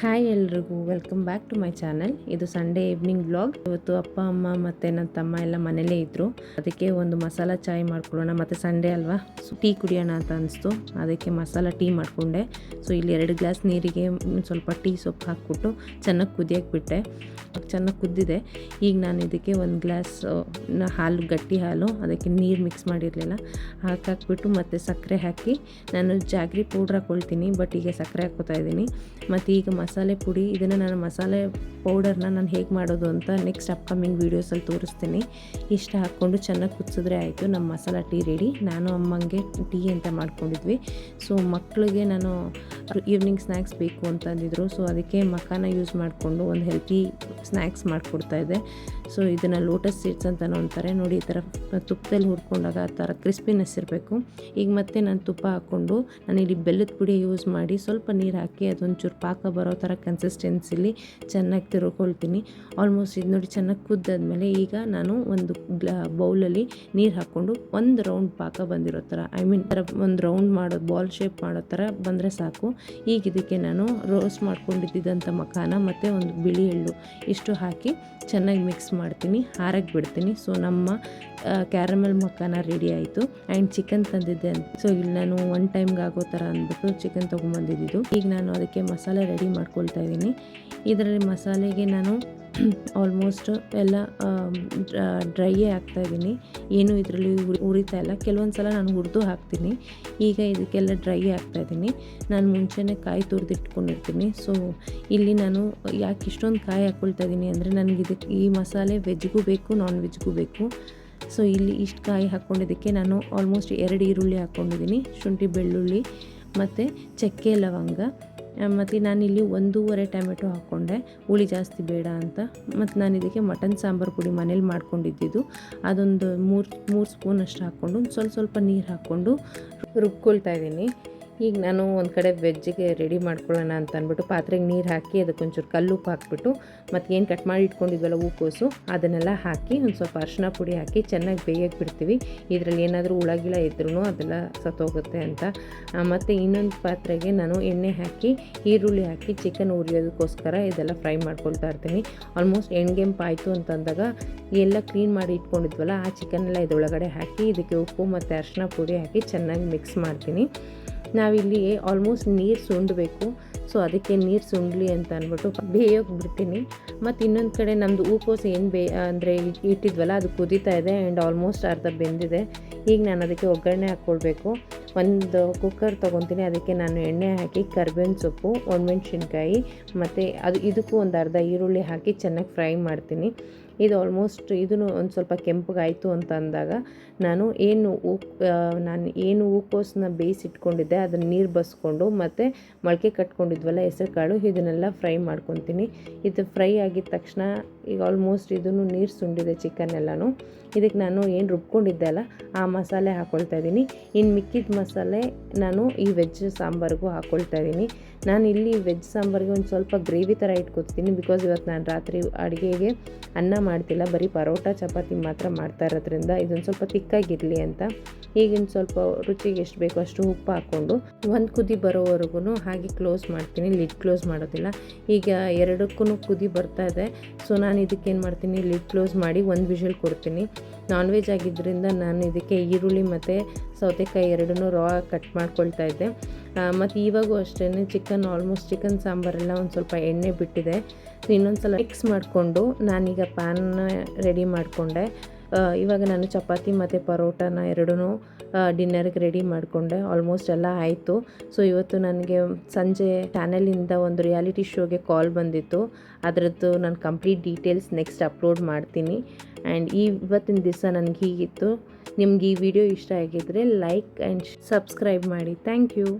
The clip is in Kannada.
ಹಾಯ್ ಎಲ್ರಿಗೂ welcome back to my channel. ಇದು ಸಂಡೇ ಈವ್ನಿಂಗ್ ವ್ಲಾಗ್. ಇವತ್ತು ಅಪ್ಪ ಅಮ್ಮ ಮತ್ತು ನನ್ನ ತಮ್ಮ ಎಲ್ಲ ಮನೇಲೇ ಇದ್ದರು. ಅದಕ್ಕೆ ಒಂದು ಮಸಾಲ ಚಾಯ್ ಮಾಡ್ಕೊಳ್ಳೋಣ, ಮತ್ತು ಸಂಡೇ ಅಲ್ವಾ, ಟೀ ಕುಡಿಯೋಣ ಅಂತ ಅನಿಸ್ತು. ಅದಕ್ಕೆ ಮಸಾಲ ಟೀ ಮಾಡಿಕೊಂಡೆ. ಸೊ ಇಲ್ಲಿ 2 ಗ್ಲಾಸ್ ನೀರಿಗೆ ಸ್ವಲ್ಪ ಟೀ ಸೊಪ್ಪು ಹಾಕ್ಬಿಟ್ಟು ಚೆನ್ನಾಗಿ ಕುದಿಯೋಕ್ಕೆ ಬಿಟ್ಟೆ. ಚೆನ್ನಾಗಿ ಕುದ್ದಿದೆ. ಈಗ ನಾನು ಇದಕ್ಕೆ 1 ಗ್ಲಾಸ್ ಹಾಲು, ಗಟ್ಟಿ ಹಾಲು, ಅದಕ್ಕೆ ನೀರು ಮಿಕ್ಸ್ ಮಾಡಿರಲಿಲ್ಲ, ಹಾಕ್ಬಿಟ್ಟು ಮತ್ತು ಸಕ್ಕರೆ ಹಾಕಿ ನಾನು ಜಾಗ್ರಿ ಪೌಡ್ರ್ ಹಾಕ್ಕೊಳ್ತೀನಿ. ಬಟ್ ಈಗ ಸಕ್ಕರೆ ಹಾಕ್ಕೋತಾ ಇದ್ದೀನಿ. ಮತ್ತು ಈಗ ಮಸಾಲೆ ಪುಡಿ, ಇದನ್ನು ನಾನು ಮಸಾಲೆ ಪೌಡರ್ನ ನಾನು ಹೇಗೆ ಮಾಡೋದು ಅಂತ ನೆಕ್ಸ್ಟ್ ಅಪ್ಕಮಿಂಗ್ ವೀಡಿಯೋಸಲ್ಲಿ ತೋರಿಸ್ತೀನಿ. ಇಷ್ಟ ಹಾಕ್ಕೊಂಡು ಚೆನ್ನಾಗಿ ಕುದಿಸಿದ್ರೆ ಆಯಿತು, ನಮ್ಮ ಮಸಾಲ ಟೀ ರೆಡಿ. ನಾನು ಅಮ್ಮಂಗೆ ಟೀ ಅಂತ ಮಾಡ್ಕೊಂಡಿದ್ವಿ. ಸೊ ಮಕ್ಕಳಿಗೆ ನಾನು ಈವ್ನಿಂಗ್ ಸ್ನ್ಯಾಕ್ಸ್ ಬೇಕು ಅಂತ ಅಂದಿದ್ರು. ಸೊ ಅದಕ್ಕೆ ಮಖಾನ ಯೂಸ್ ಮಾಡಿಕೊಂಡು ಒಂದು ಹೆಲ್ತಿ ಸ್ನ್ಯಾಕ್ಸ್ ಮಾಡಿಕೊಡ್ತಾಯಿದ್ದೆ. ಸೊ ಇದನ್ನು ಲೋಟಸ್ ಸೀಡ್ಸ್ ಅಂತಲೂ ಅಂತಾರೆ ನೋಡಿ. ಈ ಥರ ತುಪ್ಪದಲ್ಲಿ ಹುರ್ಕೊಂಡಾಗ ಆ ಥರ ಕ್ರಿಸ್ಪಿನೆಸ್ ಇರಬೇಕು. ಈಗ ಮತ್ತೆ ನಾನು ತುಪ್ಪ ಹಾಕ್ಕೊಂಡು ನಾನಿಲ್ಲಿ ಬೆಲ್ಲದ ಪುಡಿ ಯೂಸ್ ಮಾಡಿ ಸ್ವಲ್ಪ ನೀರು ಹಾಕಿ ಅದೊಂಚೂರು ಪಾಕ ಬರೋ ಥರ ಕನ್ಸಿಸ್ಟೆನ್ಸಿಲಿ ಚೆನ್ನಾಗಿ ತಿರ್ಕೊಳ್ತೀನಿ. ಆಲ್ಮೋಸ್ಟ್ ಇದು ನೋಡಿ ಚೆನ್ನಾಗಿ ಕುದ್ದಾದ್ಮೇಲೆ ಈಗ ನಾನು ಒಂದು ಬೌಲಲ್ಲಿ ನೀರು ಹಾಕ್ಕೊಂಡು ಒಂದು ರೌಂಡ್ ಪಾಕ ಬಂದಿರೋ ಥರ, ಒಂದು ರೌಂಡ್ ಮಾಡೋದು, ಬಾಲ್ ಶೇಪ್ ಮಾಡೋ ಥರ ಬಂದರೆ ಸಾಕು. ಈಗ ಇದಕ್ಕೆ ನಾನು ರೋಸ್ಟ್ ಮಾಡ್ಕೊಂಡಿದ್ದಂಥ ಮಖಾನ ಮತ್ತು ಒಂದು ಬಿಳಿ ಎಳ್ಳು ಇಷ್ಟು ಹಾಕಿ ಚೆನ್ನಾಗಿ ಮಿಕ್ಸ್ ಮಾಡ್ತೀನಿ, ಹಾರಕ್ಕೆ ಬಿಡ್ತೀನಿ. ಸೊ ನಮ್ಮ ಕ್ಯಾರಮಲ್ ಮಖಾನ ರೆಡಿ ಆಯಿತು. ಆ್ಯಂಡ್ ಚಿಕನ್ ತಂದಿದ್ದೆ ಅಂತ, ಸೊ ಇಲ್ಲಿ ನಾನು 1 ಟೈಮ್ಗೆ ಆಗೋ ಥರ ಅಂದ್ಬಿಟ್ಟು ಚಿಕನ್ ತೊಗೊಂಬಂದಿದ್ದು. ಈಗ ನಾನು ಅದಕ್ಕೆ ಮಸಾಲೆ ರೆಡಿ ಮಾಡ್ಕೊಳ್ತಾ ಇದ್ದೀನಿ. ಇದರಲ್ಲಿ ಮಸಾಲೆಗೆ ನಾನು ಆಲ್ಮೋಸ್ಟ್ ಎಲ್ಲ ಡ್ರೈಯೇ ಹಾಕ್ತಾಯಿದ್ದೀನಿ. ಏನು ಇದರಲ್ಲಿ ಉರಿತಾ ಇಲ್ಲ. ಕೆಲವೊಂದು ಸಲ ನಾನು ಹುರಿದು ಹಾಕ್ತೀನಿ. ಈಗ ಇದಕ್ಕೆಲ್ಲ ಡ್ರೈ ಹಾಕ್ತಾಯಿದ್ದೀನಿ. ನಾನು ಮುಂಚೆನೇ ಕಾಯಿ ತುರಿದಿಟ್ಕೊಂಡಿರ್ತೀನಿ. ಸೊ ಇಲ್ಲಿ ನಾನು ಯಾಕೆ ಇಷ್ಟೊಂದು ಕಾಯಿ ಹಾಕ್ಕೊಳ್ತಾ ಇದ್ದೀನಿ ಅಂದರೆ, ನನಗೆ ಈ ಮಸಾಲೆ ವೆಜ್ಗೂ ಬೇಕು, ನಾನ್ ವೆಜ್ಗೂ ಬೇಕು. ಸೊ ಇಲ್ಲಿ ಇಷ್ಟು ಕಾಯಿ ಹಾಕ್ಕೊಂಡಿದ್ದಕ್ಕೆ ನಾನು ಆಲ್ಮೋಸ್ಟ್ 2 ಈರುಳ್ಳಿ ಹಾಕ್ಕೊಂಡಿದ್ದೀನಿ, ಶುಂಠಿ ಬೆಳ್ಳುಳ್ಳಿ ಮತ್ತು ಚಕ್ಕೆ ಲವಂಗ. ಮತ್ತು ನಾನಿಲ್ಲಿ 1.5 ಟೊಮೆಟೊ ಹಾಕ್ಕೊಂಡೆ, ಹುಳಿ ಜಾಸ್ತಿ ಬೇಡ ಅಂತ. ಮತ್ತು ನಾನು ಇದಕ್ಕೆ ಮಟನ್ ಸಾಂಬಾರು ಪುಡಿ ಮನೇಲಿ ಮಾಡ್ಕೊಂಡಿದ್ದು ಅದೊಂದು 3 ಸ್ಪೂನ್ ಅಷ್ಟು ಹಾಕ್ಕೊಂಡು ಸ್ವಲ್ಪ ನೀರು ಹಾಕ್ಕೊಂಡು ರುಬ್ಕೊಳ್ತಾ ಇದ್ದೀನಿ. ಈಗ ನಾನು ಒಂದು ಕಡೆ ವೆಜ್ಜಿಗೆ ರೆಡಿ ಮಾಡ್ಕೊಳ್ಳೋಣ ಅಂತ ಅಂದ್ಬಿಟ್ಟು ಪಾತ್ರೆಗೆ ನೀರು ಹಾಕಿ ಅದಕ್ಕೊಂಚೂರು ಕಲ್ಲುಪ್ಪು ಹಾಕ್ಬಿಟ್ಟು ಮತ್ತು ಏನು ಕಟ್ ಮಾಡಿ ಇಟ್ಕೊಂಡಿದ್ವಲ್ಲ ಹೂಕೋಸು ಅದನ್ನೆಲ್ಲ ಹಾಕಿ ಒಂದು ಸ್ವಲ್ಪ ಅರಿಶಿನ ಪುಡಿ ಹಾಕಿ ಚೆನ್ನಾಗಿ ಬೇಯಕ್ಕೆ ಬಿಡ್ತೀವಿ. ಇದರಲ್ಲಿ ಏನಾದರೂ ಹುಳಗಿಳ ಇದ್ರೂ ಅದೆಲ್ಲ ಸತ್ತೋಗುತ್ತೆ ಅಂತ. ಮತ್ತು ಇನ್ನೊಂದು ಪಾತ್ರೆಗೆ ನಾನು ಎಣ್ಣೆ ಹಾಕಿ ಈರುಳ್ಳಿ ಹಾಕಿ ಚಿಕನ್ ಉರಿಯೋದಕ್ಕೋಸ್ಕರ ಇದೆಲ್ಲ ಫ್ರೈ ಮಾಡ್ಕೊಳ್ತಾ ಇರ್ತೀನಿ. ಆಲ್ಮೋಸ್ಟ್ ಎಣ್ಗೆಂಪು ಆಯಿತು ಅಂತಂದಾಗ ಎಲ್ಲ ಕ್ಲೀನ್ ಮಾಡಿ ಇಟ್ಕೊಂಡಿದ್ವಲ್ಲ ಆ ಚಿಕನ್ನೆಲ್ಲ ಇದರೊಳಗಡೆ ಹಾಕಿ ಇದಕ್ಕೆ ಉಪ್ಪು ಮತ್ತು ಅರಿಶಿನ ಪುಡಿ ಹಾಕಿ ಚೆನ್ನಾಗಿ ಮಿಕ್ಸ್ ಮಾಡ್ತೀನಿ. ನಾವಿಲ್ಲಿ ಆಲ್ಮೋಸ್ಟ್ ನೀರು ಸುಂಡಬೇಕು. ಸೊ ಅದಕ್ಕೆ ನೀರು ಸುಂಡಲಿ ಅಂತ ಅಂದ್ಬಿಟ್ಟು ಬೇಯೋಕೆ ಬಿಡ್ತೀನಿ. ಮತ್ತು ಇನ್ನೊಂದು ಕಡೆ ನಮ್ಮದು ಹೂಕೋಸು ಏನು ಅಂದರೆ ಇಟ್ಟಿದ್ವಲ್ಲ ಅದು ಕುದೀತಾ ಇದೆ ಆ್ಯಂಡ್ ಆಲ್ಮೋಸ್ಟ್ ಅರ್ಧ ಬೆಂದಿದೆ. ಈಗ ನಾನು ಅದಕ್ಕೆ ಒಗ್ಗರಣೆ ಹಾಕ್ಕೊಳ್ಬೇಕು. ಒಂದು ಕುಕ್ಕರ್ ತೊಗೊತೀನಿ, ಅದಕ್ಕೆ ನಾನು ಎಣ್ಣೆ ಹಾಕಿ ಕರಿಬೇವಿನ ಸೊಪ್ಪು, ಒಣಮೆಣ್ಸಿನ್ಕಾಯಿ ಮತ್ತು ಇದಕ್ಕೂ ಒಂದು ಅರ್ಧ ಈರುಳ್ಳಿ ಹಾಕಿ ಚೆನ್ನಾಗಿ ಫ್ರೈ ಮಾಡ್ತೀನಿ. ಇದು ಆಲ್ಮೋಸ್ಟ್ ಇದನ್ನು ಒಂದು ಸ್ವಲ್ಪ ಕೆಂಪಗಾಯಿತು ಅಂತ ಅಂದಾಗ ನಾನು ಏನು ಹೂಕೋಸನ್ನ ಬೇಯಿಸಿಟ್ಕೊಂಡಿದ್ದೆ ಅದನ್ನು ನೀರು ಬಸ್ಕೊಂಡು ಮತ್ತು ಮೊಳಕೆ ಕಟ್ಕೊಂಡಿದ್ವಲ್ಲ ಹೆಸರು ಕಾಳು, ಇದನ್ನೆಲ್ಲ ಫ್ರೈ ಮಾಡ್ಕೊತೀನಿ. ಇದು ಫ್ರೈ ಆಗಿದ ತಕ್ಷಣ ಈಗ ಆಲ್ಮೋಸ್ಟ್ ಇದನ್ನು ನೀರು ಸುಂಡಿದೆ ಚಿಕನ್ ಎಲ್ಲನೂ. ಇದಕ್ಕೆ ನಾನು ಏನು ರುಬ್ಕೊಂಡಿದ್ದೆ ಅಲ್ಲ ಆ ಮಸಾಲೆ ಹಾಕ್ಕೊಳ್ತಾ ಇದ್ದೀನಿ. ಇನ್ನು ಮಿಕ್ಕಿದ ಮಸಾಲೆ ನಾನು ಈ ವೆಜ್ ಸಾಂಬಾರಿಗೂ ಹಾಕ್ಕೊಳ್ತಾ ಇದ್ದೀನಿ. ನಾನು ಇಲ್ಲಿ ವೆಜ್ ಸಾಂಬಾರಿಗೆ ಒಂದು ಸ್ವಲ್ಪ ಗ್ರೇವಿ ಥರ ಇಟ್ಕೊತೀನಿ. ಬಿಕಾಸ್ ಇವತ್ತು ನಾನು ರಾತ್ರಿ ಅಡುಗೆಗೆ ಅನ್ನ ಮಾಡ್ತಿಲ್ಲ, ಬರೀ ಪರೋಟ ಚಪಾತಿ ಮಾತ್ರ ಮಾಡ್ತಾ ಇರೋದ್ರಿಂದ ಇದೊಂದು ಸ್ವಲ್ಪ ತಿಕ್ಕಾಗಿರಲಿ ಅಂತ. ಈಗಿನ ಸ್ವಲ್ಪ ರುಚಿಗೆ ಎಷ್ಟು ಬೇಕೋ ಅಷ್ಟು ಉಪ್ಪು ಹಾಕ್ಕೊಂಡು ಒಂದು ಕುದಿ ಬರೋವರೆಗೂ ಹಾಗೆ ಕ್ಲೋಸ್ ಮಾಡ್ತೀನಿ, ಲಿಡ್ ಕ್ಲೋಸ್ ಮಾಡೋದಿಲ್ಲ. ಈಗ 2ಕ್ಕೂ ಕುದಿ ಬರ್ತಾ ಇದೆ. ಸೊ ನಾನು ಇದಕ್ಕೇನು ಮಾಡ್ತೀನಿ, ಲಿಡ್ ಕ್ಲೋಸ್ ಮಾಡಿ 1 ವಿಷಲ್ ಕೊಡ್ತೀನಿ. ನಾನ್ ವೆಜ್ ಆಗಿದ್ದರಿಂದ ನಾನು ಇದಕ್ಕೆ ಈರುಳ್ಳಿ ಮತ್ತು ಸೌತೆಕಾಯಿ 2 ರಾ ಕಟ್ ಮಾಡ್ಕೊಳ್ತಾ ಇದ್ದೆ. ಮತ್ತು ಇವಾಗೂ ಅಷ್ಟೇ ಆಲ್ಮೋಸ್ಟ್ ಚಿಕನ್ ಸಾಂಬಾರೆಲ್ಲ ಒಂದು ಸ್ವಲ್ಪ ಎಣ್ಣೆ ಬಿಟ್ಟಿದೆ. ಇನ್ನೊಂದು ಸಲ ಮಿಕ್ಸ್ ಮಾಡಿಕೊಂಡು ನಾನೀಗ ಪ್ಯಾನ್ನ ರೆಡಿ ಮಾಡಿಕೊಂಡೆ. ಇವಾಗ ನಾನು ಚಪಾತಿ ಮತ್ತು ಪರೋಟನ 2 ಡಿನ್ನರ್ಗೆ ರೆಡಿ ಮಾಡಿಕೊಂಡೆ. ಆಲ್ಮೋಸ್ಟ್ ಎಲ್ಲ ಆಯಿತು. ಸೊ ಇವತ್ತು ನನಗೆ ಸಂಜೆ ಚಾನಲಿಂದ ಒಂದು ರಿಯಾಲಿಟಿ ಶೋಗೆ ಕಾಲ್ ಬಂದಿತ್ತು. ಅದರದ್ದು ನಾನು ಕಂಪ್ಲೀಟ್ ಡೀಟೇಲ್ಸ್ ನೆಕ್ಸ್ಟ್ ಅಪ್ಲೋಡ್ ಮಾಡ್ತೀನಿ. ಆ್ಯಂಡ್ ಇವತ್ತಿನ ದಿವಸ ನನಗೆ ಹೀಗಿತ್ತು. ನಿಮ್ಗೆ ಈ ವಿಡಿಯೋ ಇಷ್ಟ ಆಗಿದ್ದರೆ ಲೈಕ್ ಆ್ಯಂಡ್ ಸಬ್ಸ್ಕ್ರೈಬ್ ಮಾಡಿ. Thank you.